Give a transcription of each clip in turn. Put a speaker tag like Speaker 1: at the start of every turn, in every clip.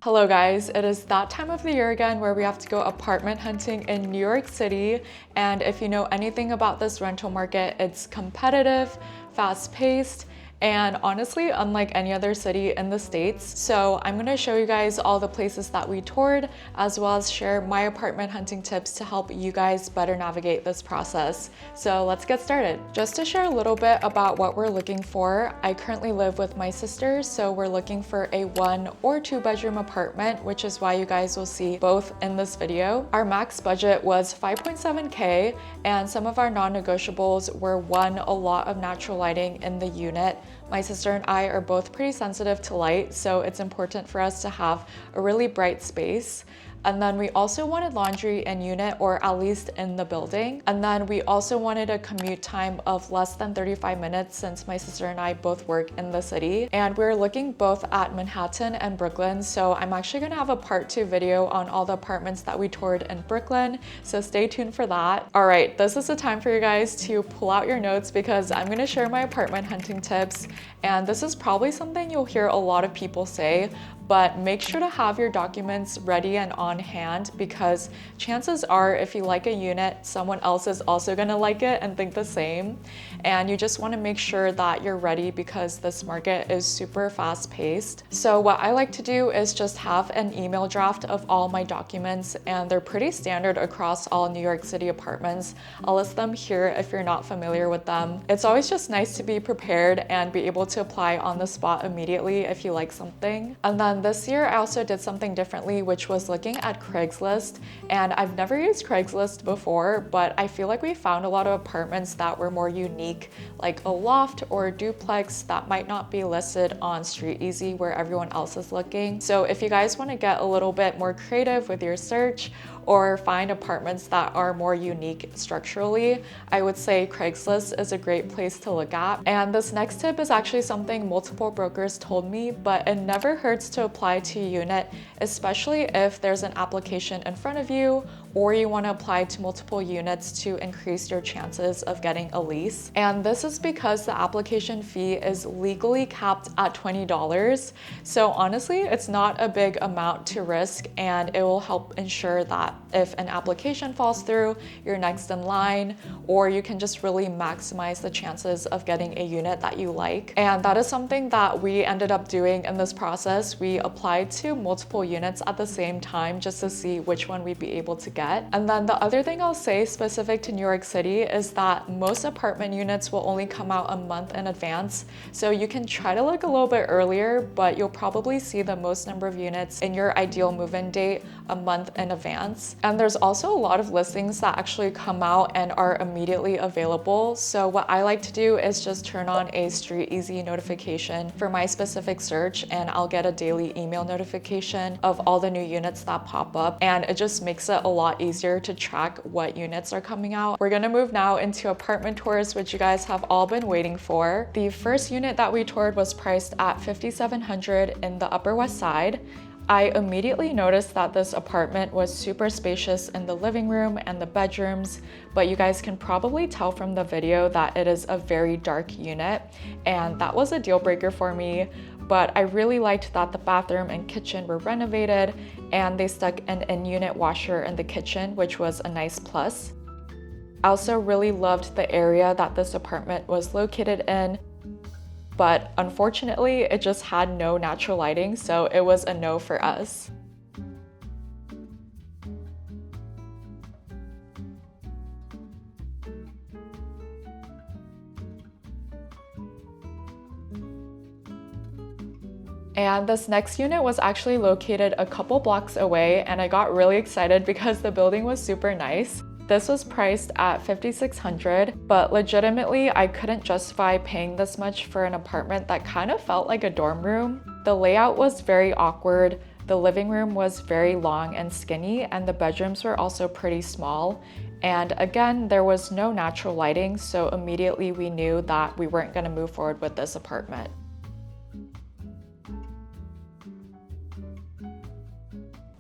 Speaker 1: Hello guys, it is that time of the year again where we have to go apartment hunting in New York City. And if you know anything about this rental market, it's competitive, fast-paced, and honestly unlike any other city in the States. So I'm going to show you guys all the places that we toured, as well as share my apartment hunting tips to help you guys better navigate this process. So let's get started. Just to share a little bit about what we're looking for, I currently live with my sister, so we're looking for a 1 or 2 bedroom apartment, which is why you guys will see both in this video. Our max budget was 5.7K, and some of our non-negotiables were 1, a lot of natural lighting in the unit. My sister and I are both pretty sensitive to light, so it's important for us to have a really bright space. And then we also wanted laundry in unit, or at least in the building. And then we also wanted a commute time of less than 35 minutes since my sister and I both work in the city. And we're looking both at Manhattan and Brooklyn. So I'm actually gonna have a part 2 video on all the apartments that we toured in Brooklyn. So stay tuned for that. All right, this is the time for you guys to pull out your notes because I'm gonna share my apartment hunting tips. And this is probably something you'll hear a lot of people say, but make sure to have your documents ready and on hand, because chances are if you like a unit, someone else is also gonna like it and think the same. And you just wanna make sure that you're ready because this market is super fast paced. So what I like to do is just have an email draft of all my documents, and they're pretty standard across all New York City apartments. I'll list them here if you're not familiar with them. It's always just nice to be prepared and be able to apply on the spot immediately if you like something. And then this year I also did something differently, which was looking at Craigslist. And I've never used Craigslist before, but I feel like we found a lot of apartments that were more unique, like a loft or a duplex that might not be listed on StreetEasy where everyone else is looking. So if you guys want to get a little bit more creative with your search or find apartments that are more unique structurally, I would say Craigslist is a great place to look at. And this next tip is actually something multiple brokers told me, but it never hurts to apply to a unit, especially if there's an application in front of you or you want to apply to multiple units to increase your chances of getting a lease. And this is because the application fee is legally capped at $20. So honestly, it's not a big amount to risk, and it will help ensure that if an application falls through, you're next in line, or you can just really maximize the chances of getting a unit that you like. And that is something that we ended up doing in this process. We applied to multiple units at the same time just to see which one we'd be able to get. And then the other thing I'll say specific to New York City is that most apartment units will only come out a month in advance. So you can try to look a little bit earlier, but you'll probably see the most number of units in your ideal move-in date a month in advance. And there's also a lot of listings that actually come out and are immediately available. So what I like to do is just turn on a StreetEasy notification for my specific search, and I'll get a daily email notification of all the new units that pop up. And it just makes it a lot easier to track what units are coming out. We're gonna move now into apartment tours, which you guys have all been waiting for. The first unit that we toured was priced at $5,700 in the Upper West Side. I immediately noticed that this apartment was super spacious in the living room and the bedrooms, but you guys can probably tell from the video that it is a very dark unit, and that was a deal breaker for me. But I really liked that the bathroom and kitchen were renovated, and they stuck an in-unit washer in the kitchen, which was a nice plus. I also really loved the area that this apartment was located in, but unfortunately it just had no natural lighting, so it was a no for us. And this next unit was actually located a couple blocks away, and I got really excited because the building was super nice. This was priced at $5,600, but legitimately I couldn't justify paying this much for an apartment that kind of felt like a dorm room. The layout was very awkward, the living room was very long and skinny, and the bedrooms were also pretty small. And again, there was no natural lighting, so immediately we knew that we weren't going to move forward with this apartment.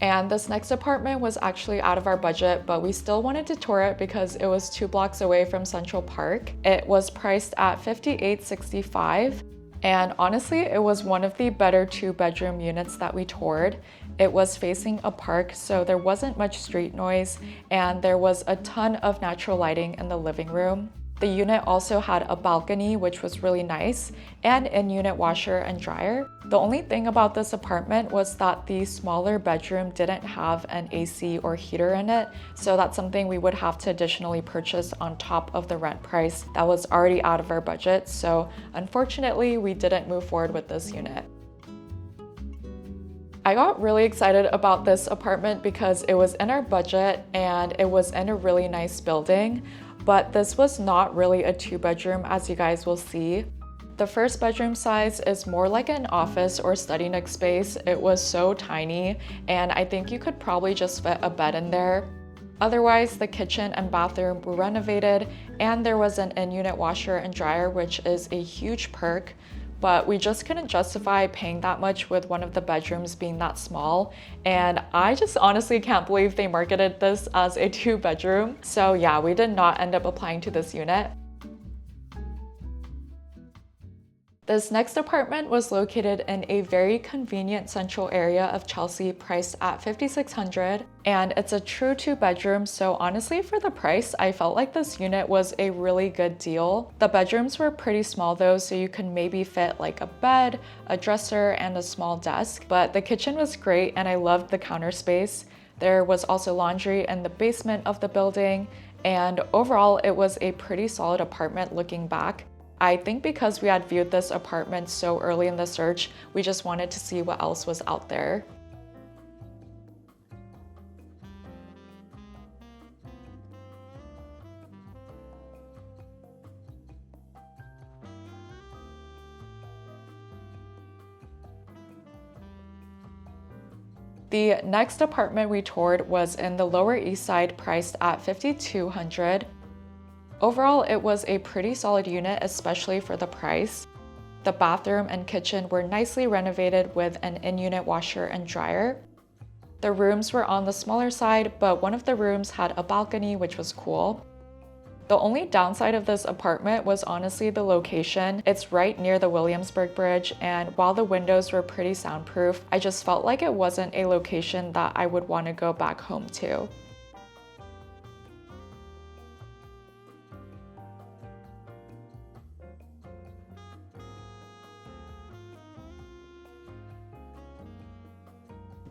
Speaker 1: And this next apartment was actually out of our budget, but we still wanted to tour it because it was 2 blocks away from Central Park. It was priced at $5,865. And honestly, it was one of the better 2-bedroom units that we toured. It was facing a park, so there wasn't much street noise, and there was a ton of natural lighting in the living room. The unit also had a balcony, which was really nice, and in-unit washer and dryer. The only thing about this apartment was that the smaller bedroom didn't have an AC or heater in it, so that's something we would have to additionally purchase on top of the rent price that was already out of our budget, so unfortunately, we didn't move forward with this unit. I got really excited about this apartment because it was in our budget and it was in a really nice building. But this was not really a 2-bedroom, as you guys will see. The first bedroom size is more like an office or study nook space. It was so tiny, and I think you could probably just fit a bed in there. Otherwise, the kitchen and bathroom were renovated, and there was an in-unit washer and dryer, which is a huge perk. But we just couldn't justify paying that much with one of the bedrooms being that small. And I just honestly can't believe they marketed this as a 2-bedroom. So yeah, we did not end up applying to this unit. This next apartment was located in a very convenient central area of Chelsea, priced at $5,600, and it's a true 2-bedroom, so honestly for the price, I felt like this unit was a really good deal. The bedrooms were pretty small though, so you can maybe fit like a bed, a dresser, and a small desk, but the kitchen was great and I loved the counter space. There was also laundry in the basement of the building, and overall it was a pretty solid apartment looking back. I think because we had viewed this apartment so early in the search, we just wanted to see what else was out there. The next apartment we toured was in the Lower East Side, priced at $5,200. Overall, it was a pretty solid unit, especially for the price. The bathroom and kitchen were nicely renovated with an in-unit washer and dryer. The rooms were on the smaller side, but one of the rooms had a balcony, which was cool. The only downside of this apartment was honestly the location. It's right near the Williamsburg Bridge, and while the windows were pretty soundproof, I just felt like it wasn't a location that I would want to go back home to.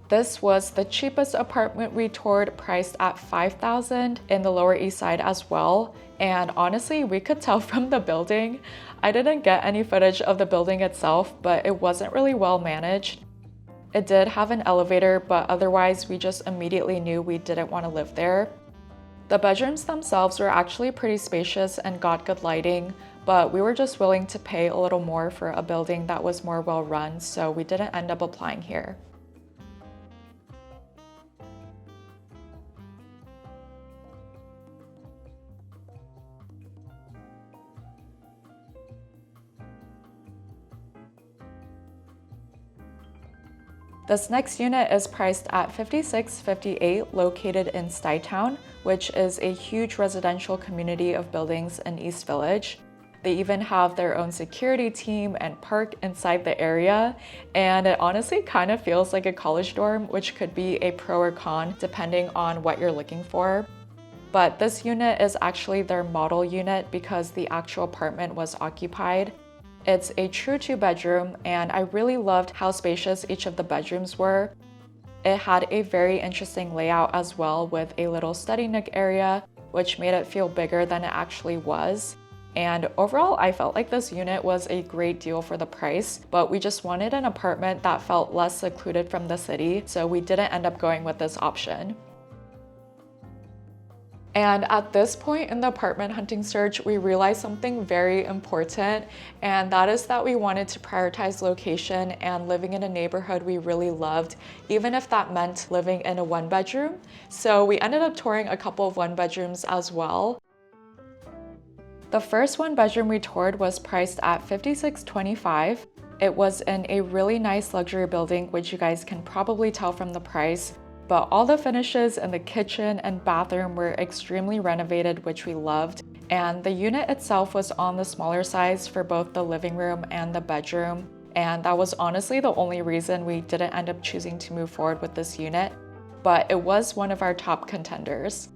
Speaker 1: This was the cheapest apartment we toured, priced at $5,000 in the Lower East Side as well. And honestly, we could tell from the building. I didn't get any footage of the building itself, but it wasn't really well managed. It did have an elevator, but otherwise we just immediately knew we didn't want to live there. The bedrooms themselves were actually pretty spacious and got good lighting, but we were just willing to pay a little more for a building that was more well run, so we didn't end up applying here. This next unit is priced at $5,658, located in Stuytown, which is a huge residential community of buildings in East Village. They even have their own security team and park inside the area, and it honestly kind of feels like a college dorm, which could be a pro or con depending on what you're looking for. But this unit is actually their model unit because the actual apartment was occupied. It's a true 2-bedroom, and I really loved how spacious each of the bedrooms were. It had a very interesting layout as well, with a little study nook area, which made it feel bigger than it actually was. And overall, I felt like this unit was a great deal for the price, but we just wanted an apartment that felt less secluded from the city, so we didn't end up going with this option. And at this point in the apartment hunting search, we realized something very important, and that is that we wanted to prioritize location and living in a neighborhood we really loved, even if that meant living in a 1-bedroom. So we ended up touring a couple of 1-bedrooms as well. The first 1-bedroom we toured was priced at $5,625. It was in a really nice luxury building, which you guys can probably tell from the price. But all the finishes in the kitchen and bathroom were extremely renovated, which we loved. And the unit itself was on the smaller size for both the living room and the bedroom. And that was honestly the only reason we didn't end up choosing to move forward with this unit, but it was one of our top contenders.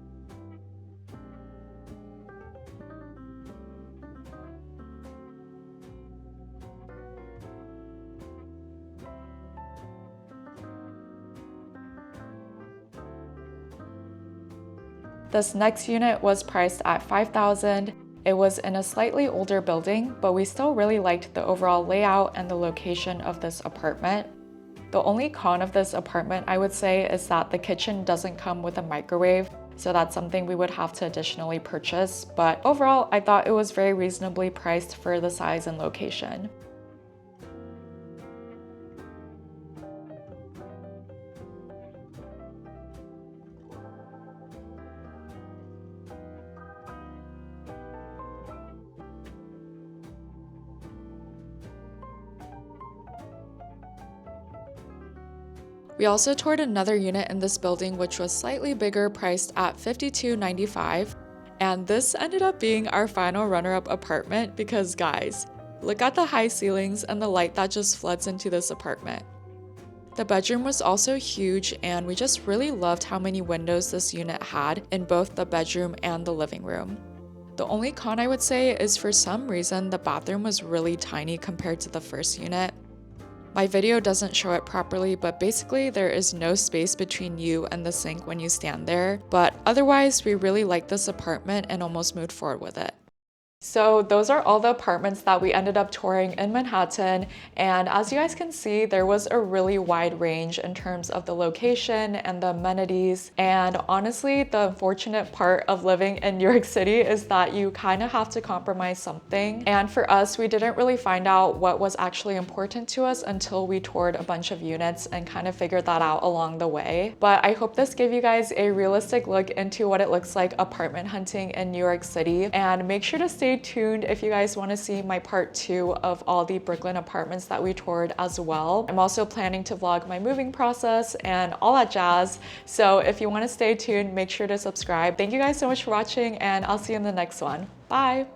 Speaker 1: This next unit was priced at $5,000. It was in a slightly older building, but we still really liked the overall layout and the location of this apartment. The only con of this apartment, I would say, is that the kitchen doesn't come with a microwave, so that's something we would have to additionally purchase. But overall, I thought it was very reasonably priced for the size and location. We also toured another unit in this building, which was slightly bigger, priced at $52.95. And this ended up being our final runner-up apartment because guys, look at the high ceilings and the light that just floods into this apartment. The bedroom was also huge, and we just really loved how many windows this unit had in both the bedroom and the living room. The only con I would say is for some reason the bathroom was really tiny compared to the first unit. My video doesn't show it properly, but basically there is no space between you and the sink when you stand there. But otherwise, we really liked this apartment and almost moved forward with it. So those are all the apartments that we ended up touring in Manhattan, and as you guys can see, there was a really wide range in terms of the location and the amenities. And honestly, the unfortunate part of living in New York City is that you kind of have to compromise something. And for us, we didn't really find out what was actually important to us until we toured a bunch of units and kind of figured that out along the way. But I hope this gave you guys a realistic look into what it looks like apartment hunting in New York City, and make sure to stay tuned if you guys want to see my part 2 of all the Brooklyn apartments that we toured as well. I'm also planning to vlog my moving process and all that jazz. So if you want to stay tuned, make sure to subscribe. Thank you guys so much for watching, and I'll see you in the next one. Bye!